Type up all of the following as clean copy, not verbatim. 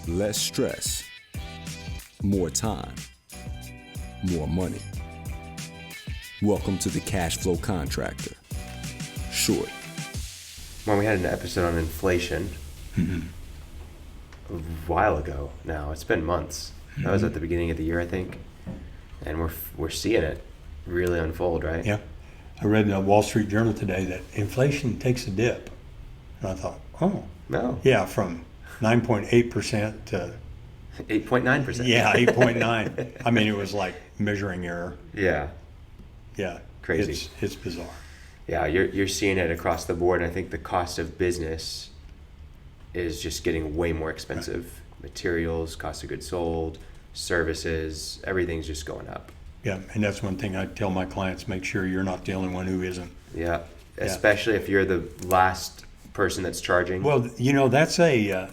less stress, more time, more money. Welcome to the Cash Flow Contractor. Short. When we had an episode on inflation a while ago now, it's been months. That was at the beginning of the year, I think. And we're seeing it really unfold, right? Yeah. I read in the Wall Street Journal today that inflation takes a dip. And I thought, oh. No. Yeah, from 9.8% to 8.9%. Yeah, 8.9. I mean, it was like measuring error. Yeah. Yeah. Crazy. It's bizarre. Yeah, you're seeing it across the board. And I think the cost of business is just getting way more expensive. Right. Materials, cost of goods sold, services, everything's just going up. Yeah, and that's one thing I tell my clients, make sure you're not the only one who isn't. Yeah, especially if you're the last person that's charging. Well, you know, that's a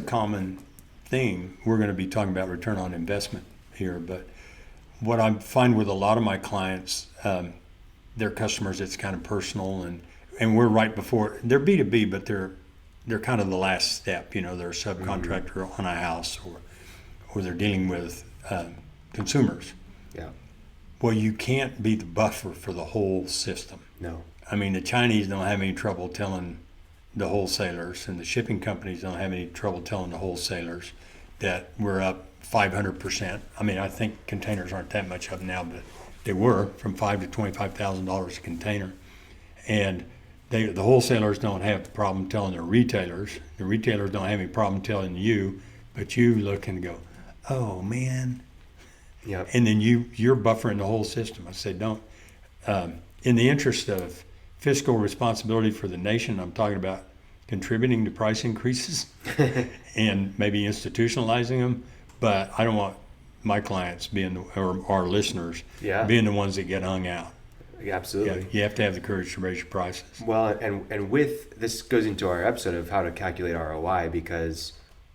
common thing. We're going to be talking about return on investment here, but what I find with a lot of my clients, their customers, it's kind of personal, and we're right before, they're B2B, but they're kind of the last step. You know, they're a subcontractor on a house, or they're dealing with consumers. Yeah. Well, you can't be the buffer for the whole system. No. I mean, the Chinese don't have any trouble telling the wholesalers, and the shipping companies don't have any trouble telling the wholesalers that we're up 500%. I mean, I think containers aren't that much up now, but they were from $5,000 to $25,000 a container. And the wholesalers don't have a problem telling their retailers. The retailers don't have any problem telling you, but you look and go, oh, man. Yep. And then you're buffering the whole system. I say, don't. In the interest of fiscal responsibility for the nation, I'm talking about contributing to price increases and maybe institutionalizing them. But I don't want my clients or our listeners being the ones that get hung out. Yeah, absolutely. You have to have the courage to raise your prices. Well, and with this goes into our episode of how to calculate ROI, because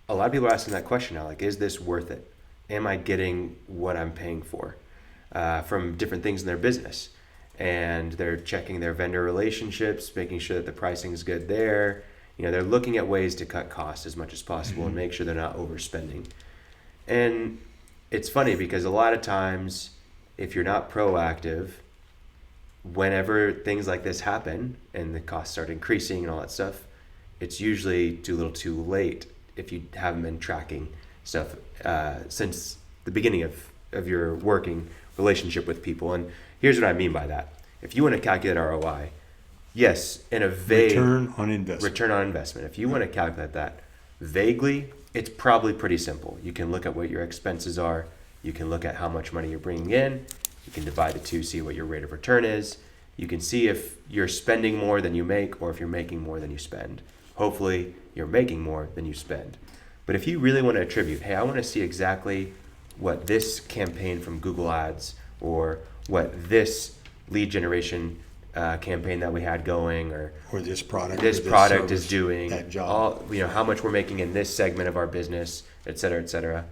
a lot of people are asking that question now, like, is this worth it? Am I getting what I'm paying for from different things in their business? And they're checking their vendor relationships, making sure that the pricing is good there. You know, they're looking at ways to cut costs as much as possible and make sure they're not overspending. And it's funny because a lot of times, if you're not proactive, whenever things like this happen and the costs start increasing and all that stuff, it's usually too little too late if you haven't been tracking stuff since the beginning of your working relationship with people. And here's what I mean by that. If you want to calculate ROI, yes, in a vague return on investment. If you want to calculate that vaguely, it's probably pretty simple. You can look at what your expenses are. You can look at how much money you're bringing in. You can divide the two, see what your rate of return is. You can see if you're spending more than you make or if you're making more than you spend. Hopefully, you're making more than you spend. But if you really want to attribute, hey, I want to see exactly what this campaign from Google Ads or what this lead generation campaign that we had going or this product is doing, that job. How much we're making in this segment of our business, et cetera,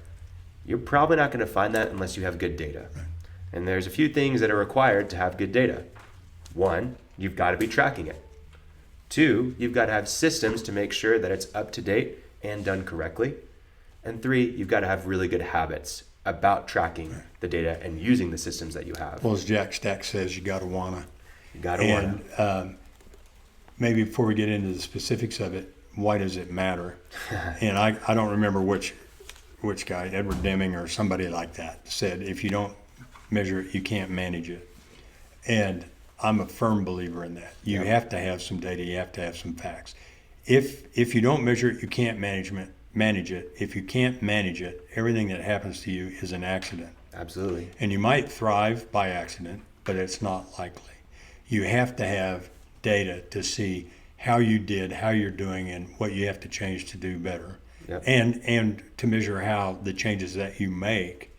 you're probably not going to find that unless you have good data. Right. And there's a few things that are required to have good data. One, you've got to be tracking it. Two, you've got to have systems to make sure that it's up to date and done correctly. And three, you've got to have really good habits about tracking the data and using the systems that you have. Well, as Jack Stack says, you got to wanna. You got to wanna. And maybe before we get into the specifics of it, why does it matter? And I don't remember which guy, Edward Deming or somebody like that, said if you don't measure it, you can't manage it. And I'm a firm believer in that. You have to have some data. You have to have some facts. If you don't measure it, you can't manage it. If you can't manage it, everything that happens to you is an accident. Absolutely. And you might thrive by accident, but it's not likely. You have to have data to see how you did, how you're doing, and what you have to change to do better. Yep. And to measure how the changes that you make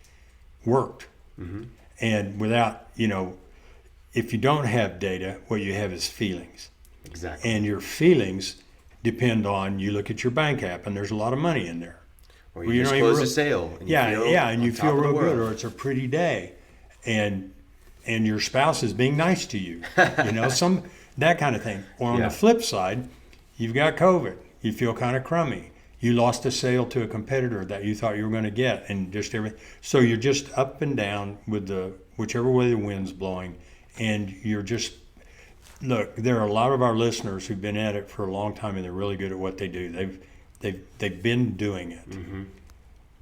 worked. Mm-hmm. And without, if you don't have data, what you have is feelings. Exactly. And your feelings depend on, you look at your bank app and there's a lot of money in there. Or you just close a sale. And you feel real good, or it's a pretty day. And your spouse is being nice to you. That kind of thing. Or on the flip side, you've got COVID. You feel kind of crummy. You lost a sale to a competitor that you thought you were going to get, and just everything. So you're just up and down with whichever way the wind's blowing, and you're just look. There are a lot of our listeners who've been at it for a long time, and they're really good at what they do. They've been doing it,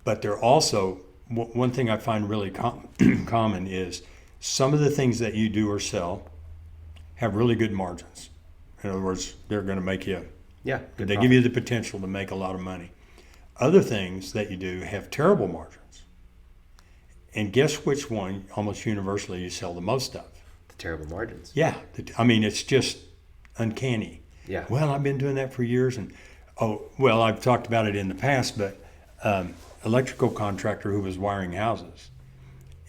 but they're also one thing I find really common is some of the things that you do or sell have really good margins. In other words, they're going to make you. Yeah. They give you the potential to make a lot of money. Other things that you do have terrible margins. And guess which one almost universally you sell the most of? The terrible margins. Yeah. I mean, it's just uncanny. Yeah. Well, I've been doing that for years. And, I've talked about it in the past, but electrical contractor who was wiring houses.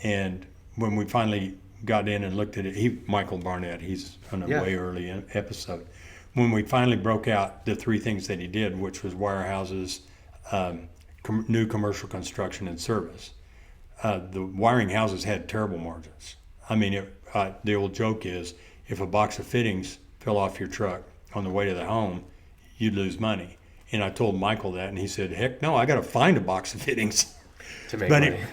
And when we finally got in and looked at it, Michael Barnett, he's on a way early episode. When we finally broke out the three things that he did, which was wirehouses, new commercial construction, and service, the wiring houses had terrible margins. I mean, the old joke is if a box of fittings fell off your truck on the way to the home, you'd lose money. And I told Michael that, and he said, heck no, I got to find a box of fittings to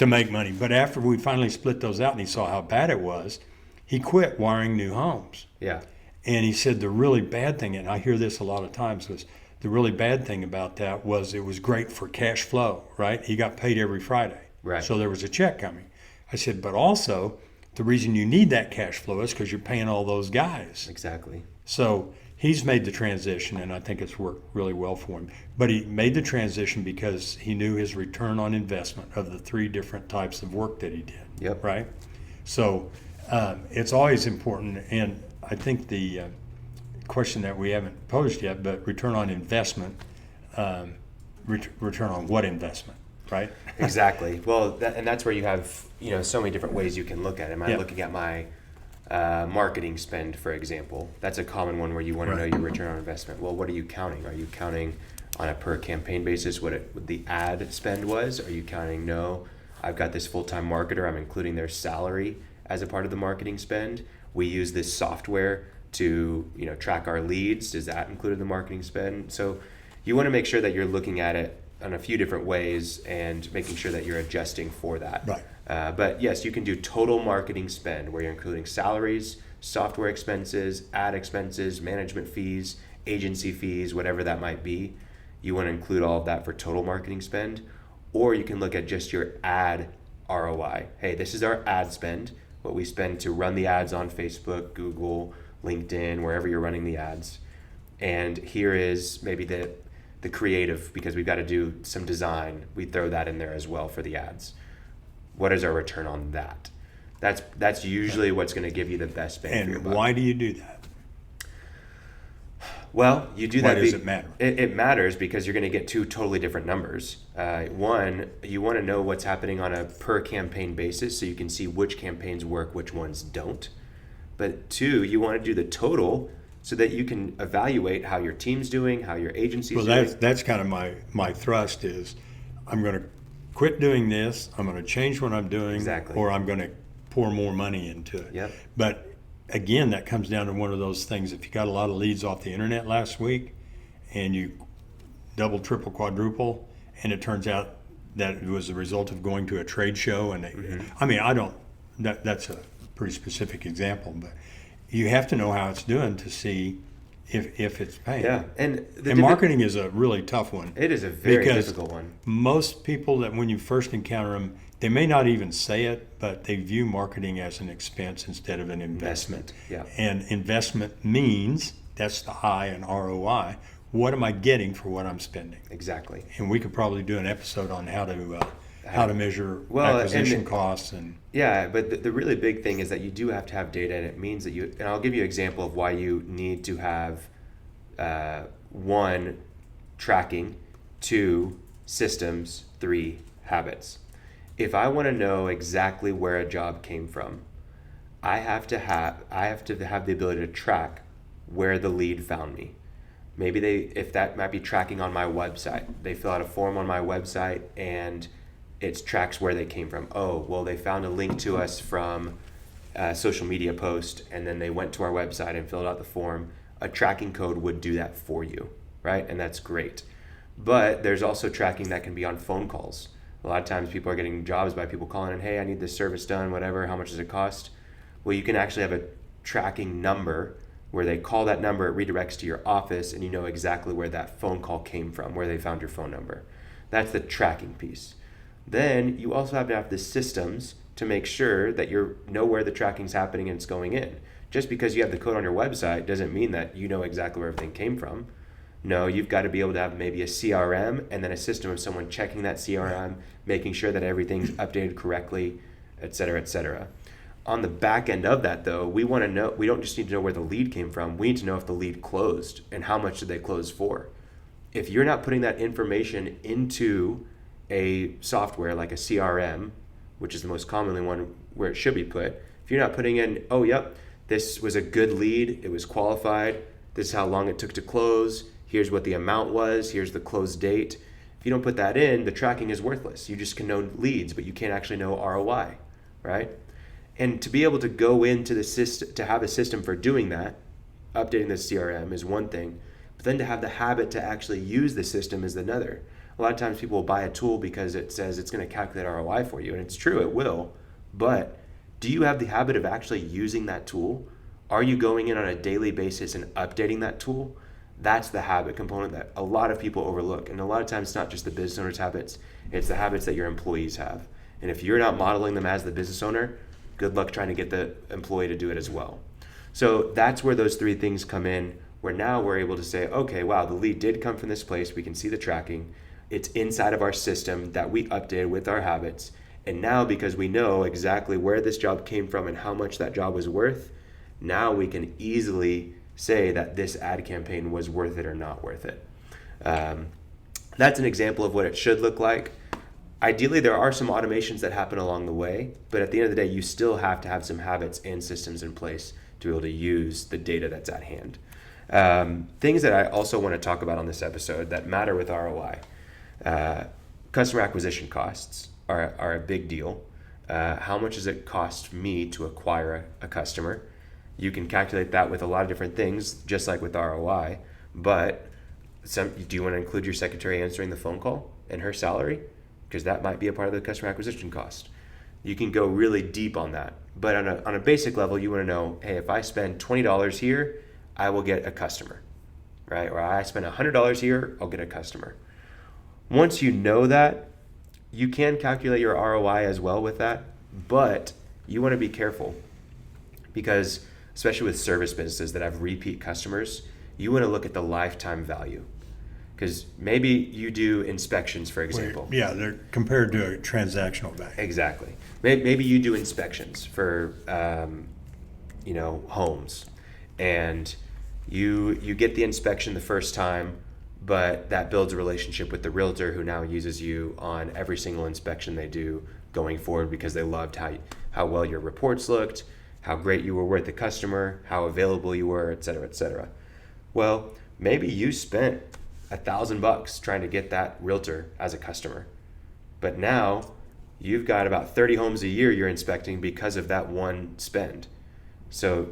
make money. But after we finally split those out and he saw how bad it was, he quit wiring new homes. Yeah. And he said the really bad thing, and I hear this a lot of times, was the really bad thing about that was it was great for cash flow, right? He got paid every Friday. Right. So there was a check coming. I said, but also the reason you need that cash flow is because you're paying all those guys. Exactly. So he's made the transition, and I think it's worked really well for him. But he made the transition because he knew his return on investment of the three different types of work that he did. Yep. Right? So it's always important, and I think the question that we haven't posed yet, but return on investment, return on what investment, right? Exactly. Well, and that's where you have so many different ways you can look at it. Am I looking at my marketing spend, for example? That's a common one where you want to know your return on investment. Well, what are you counting? Are you counting on a per campaign basis what the ad spend was? Are you counting, no, I've got this full-time marketer, I'm including their salary as a part of the marketing spend. We use this software to track our leads. Is that included in the marketing spend? So you want to make sure that you're looking at it in a few different ways and making sure that you're adjusting for that. Right. But yes, you can do total marketing spend where you're including salaries, software expenses, ad expenses, management fees, agency fees, whatever that might be. You want to include all of that for total marketing spend. Or you can look at just your ad ROI. Hey, this is our ad spend, what we spend to run the ads on Facebook, Google, LinkedIn, wherever you're running the ads. And here is maybe the creative, because we've got to do some design. We throw that in there as well for the ads. What is our return on that? That's usually what's going to give you the best bang for your buck. And why do you do that? Well, you do that. Why does it matter? It matters because you're going to get two totally different numbers. One, you want to know what's happening on a per campaign basis so you can see which campaigns work, which ones don't. But two, you want to do the total so that you can evaluate how your team's doing, how your agency's doing. Well, that's kind of my thrust is I'm going to quit doing this, I'm going to change what I'm doing, Exactly. or I'm going to pour more money into it. Yep. But again, that comes down to one of those things. If you got a lot of leads off the internet last week and you double, triple, quadruple, and it turns out that it was the result of going to a trade show, and I mean, that's a pretty specific example, but you have to know how it's doing to see if it's paying. Yeah, and marketing is a really tough one. It is a very difficult one. Most people that when you first encounter them, they may not even say it, but they view marketing as an expense instead of an investment. Yeah. And investment means, that's the I in ROI, what am I getting for what I'm spending? Exactly. And we could probably do an episode on how to measure acquisition costs. Yeah, but the really big thing is that you do have to have data, and it means that and I'll give you an example of why you need to have 1, tracking, 2, systems, 3, habits. If I want to know exactly where a job came from, I have to have the ability to track where the lead found me. Maybe if that might be tracking on my website, they fill out a form on my website and it tracks where they came from. Oh, well, they found a link to us from a social media post, and then they went to our website and filled out the form. A tracking code would do that for you, right? And that's great. But there's also tracking that can be on phone calls. A lot of times people are getting jobs by people calling in, hey, I need this service done, whatever, how much does it cost? Well, you can actually have a tracking number where they call that number, it redirects to your office, and you know exactly where that phone call came from, where they found your phone number. That's the tracking piece. Then you also have to have the systems to make sure that you know where the tracking's happening and it's going in. Just because you have the code on your website doesn't mean that you know exactly where everything came from. No, you've got to be able to have maybe a CRM and then a system of someone checking that CRM, making sure that everything's updated correctly, et cetera, et cetera. On the back end of that, though, we want to know, we don't just need to know where the lead came from. We need to know if the lead closed and how much did they close for. If you're not putting that information into a software like a CRM, which is the most commonly one where it should be put, if you're not putting in, oh, yep, this was a good lead, it was qualified, this is how long it took to close, here's what the amount was, here's the close date. If you don't put that in, the tracking is worthless. You just can know leads, but you can't actually know ROI, right? And to be able to go into the system, to have a system for doing that, updating the CRM is one thing, but then to have the habit to actually use the system is another. A lot of times people will buy a tool because it says it's going to calculate ROI for you, and it's true, it will, but do you have the habit of actually using that tool? Are you going in on a daily basis and updating that tool? That's the habit component that a lot of people overlook. And a lot of times it's not just the business owner's habits, it's the habits that your employees have. And if you're not modeling them as the business owner, good luck trying to get the employee to do it as well. So that's where those three things come in, where now we're able to say, okay, wow, the lead did come from this place. We can see the tracking. It's inside of our system that we updated with our habits. And now because we know exactly where this job came from and how much that job was worth, now we can easily say that this ad campaign was worth it or not worth it. That's an example of what it should look like. Ideally, there are some automations that happen along the way, but at the end of the day, you still have to have some habits and systems in place to be able to use the data that's at hand. Things that I also want to talk about on this episode that matter with ROI. Customer acquisition costs are a big deal. How much does it cost me to acquire a customer? You can calculate that with a lot of different things, just like with ROI, but do you want to include your secretary answering the phone call and her salary? Because that might be a part of the customer acquisition cost. You can go really deep on that. But on a basic level, you want to know, hey, if I spend $20 here, I will get a customer, right? Or I spend $100 here, I'll get a customer. Once you know that, you can calculate your ROI as well with that, but you want to be careful because especially with service businesses that have repeat customers, you want to look at the lifetime value. Because maybe you do inspections, for example. Yeah, they're compared to a transactional value. Exactly. Maybe you do inspections for, homes, and you get the inspection the first time, but that builds a relationship with the realtor who now uses you on every single inspection they do going forward because they loved how well your reports looked, how great you were with the customer, how available you were, et cetera, et cetera. Well, maybe you spent $1,000 trying to get that realtor as a customer. But now you've got about 30 homes a year you're inspecting because of that one spend. So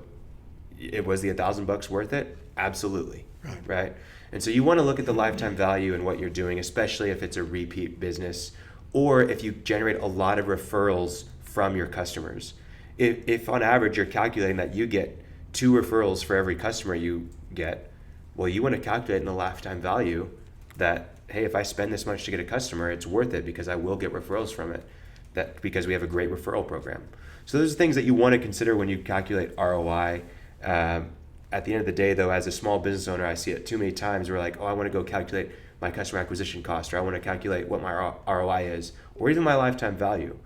was the $1,000 worth it? Absolutely. Right? And so you want to look at the lifetime value and what you're doing, especially if it's a repeat business or if you generate a lot of referrals from your customers. If on average you're calculating that you get 2 referrals for every customer you get, well, you want to calculate in the lifetime value that, hey, if I spend this much to get a customer, it's worth it because I will get referrals from it, because we have a great referral program. So those are things that you want to consider when you calculate ROI. At the end of the day, though, as a small business owner, I see it too many times where like, oh, I want to go calculate my customer acquisition cost, or I want to calculate what my ROI is, or even my lifetime value.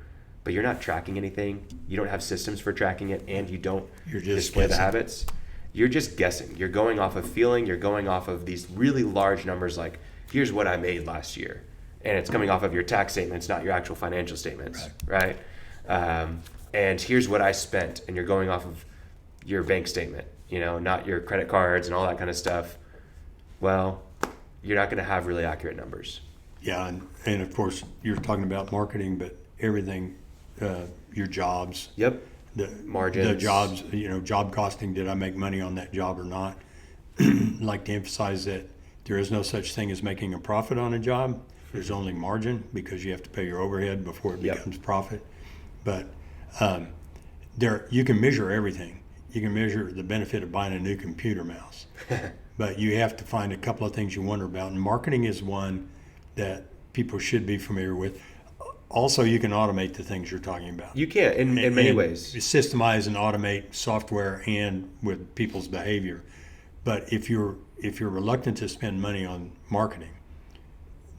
But you're not tracking anything. You don't have systems for tracking it, and you don't display the habits. You're just guessing. You're going off of feeling. You're going off of these really large numbers like, here's what I made last year. And it's coming off of your tax statements, not your actual financial statements, right? And here's what I spent. And you're going off of your bank statement, not your credit cards and all that kind of stuff. Well, you're not going to have really accurate numbers. Yeah, and of course, you're talking about marketing, but everything, your jobs. Yep. The margins, the jobs, job costing, did I make money on that job or not? Like to emphasize that There is no such thing as making a profit on a job. There's only margin because you have to pay your overhead before it becomes profit. But you can measure everything. You can measure the benefit of buying a new computer mouse. But you have to find a couple of things you wonder about. And marketing is one that people should be familiar with. Also, you can automate the things you're talking about. You can, in many ways. Systemize and automate software and with people's behavior. But if you're reluctant to spend money on marketing,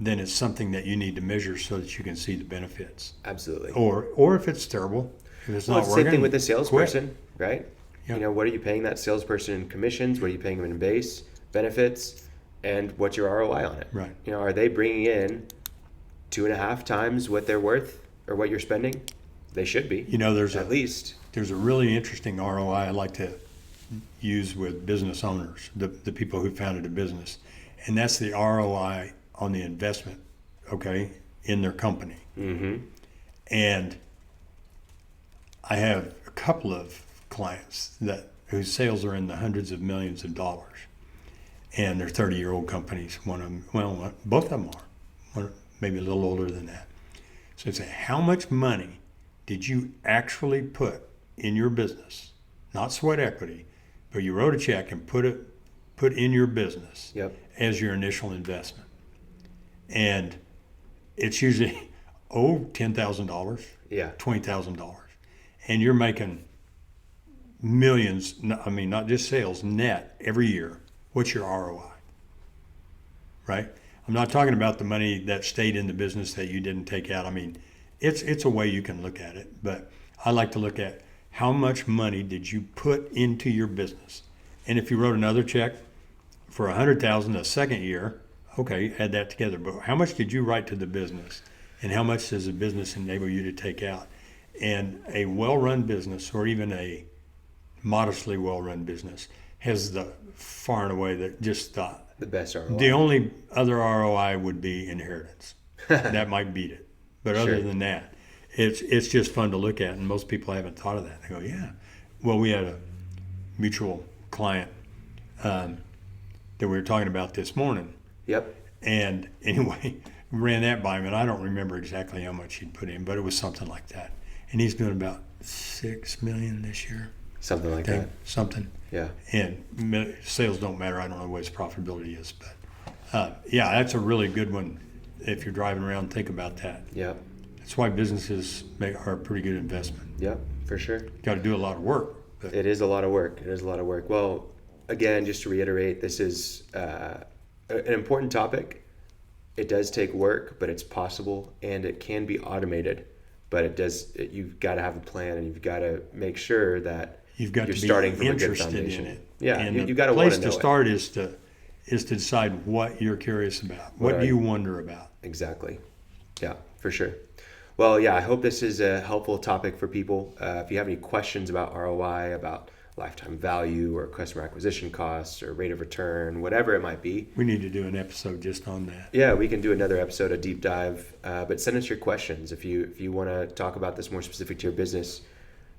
then it's something that you need to measure so that you can see the benefits. Absolutely. Or if it's terrible, if it's not it's the working, same thing with the salesperson, right? Yep. You know, what are you paying that salesperson in commissions? What are you paying them in base benefits? And what's your ROI on it? Right. You know, are they bringing in 2.5 times what they're worth or what you're spending? They should be. You know, there's at least. There's a really interesting ROI I like to use with business owners, the people who founded a business, and that's the ROI on the investment, okay, in their company. Mm-hmm. And I have a couple of clients whose sales are in the hundreds of millions of dollars, and they're 30-year-old companies. One of them, well, both of them are, one, maybe a little older than that. So I say, how much money did you actually put in your business? Not sweat equity, but you wrote a check and put in your business as your initial investment. And it's usually, $10,000, $20,000. And you're making millions, I mean, not just sales, net every year. What's your ROI? Right? I'm not talking about the money that stayed in the business that you didn't take out. I mean, it's a way you can look at it, but I like to look at how much money did you put into your business. And if you wrote another check for $100,000 a second year, okay, add that together. But how much did you write to the business? And how much does the business enable you to take out? And a well-run business, or even a modestly well-run business, has the far and away the best ROI. The only other ROI would be inheritance. That might beat it. But other than that, it's just fun to look at, and most people haven't thought of that. They go, yeah. Well, we had a mutual client that we were talking about this morning. Yep. And anyway, ran that by him, and I don't remember exactly how much he'd put in, but it was something like that. And he's doing about $6 million this year. Something like that. Something. Yeah. And sales don't matter. I don't know what his profitability is, but yeah, that's a really good one. If you're driving around, think about that. Yeah. That's why businesses are a pretty good investment. Yeah, for sure. Got to do a lot of work. But it is a lot of work. Well, again, just to reiterate, this is an important topic. It does take work, but it's possible, and it can be automated. But you've got to have a plan, and you've got to make sure that you're starting from a good foundation. In it. Yeah, and you've got to want to know. The place to start is to decide what you're curious about. What do you wonder about? Exactly. Yeah, for sure. Well, yeah, I hope this is a helpful topic for people. If you have any questions about ROI, about lifetime value or customer acquisition costs or rate of return, whatever it might be. We need to do an episode just on that. Yeah, we can do another episode, a deep dive. But send us your questions. If you want to talk about this more specific to your business,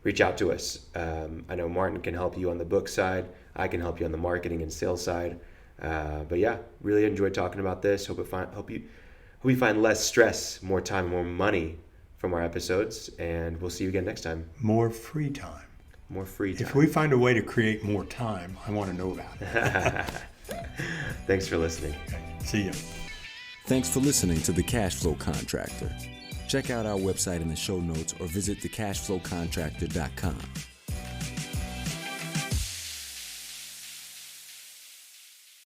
reach out to us. I know Martin can help you on the book side. I can help you on the marketing and sales side. But yeah, really enjoyed talking about this. Hope we find less stress, more time, more money from our episodes. And we'll see you again next time. More free time. More free time. If we find a way to create more time, I want to know about it. Thanks for listening. Okay. See you. Thanks for listening to The Cashflow Contractor. Check out our website in the show notes or visit thecashflowcontractor.com.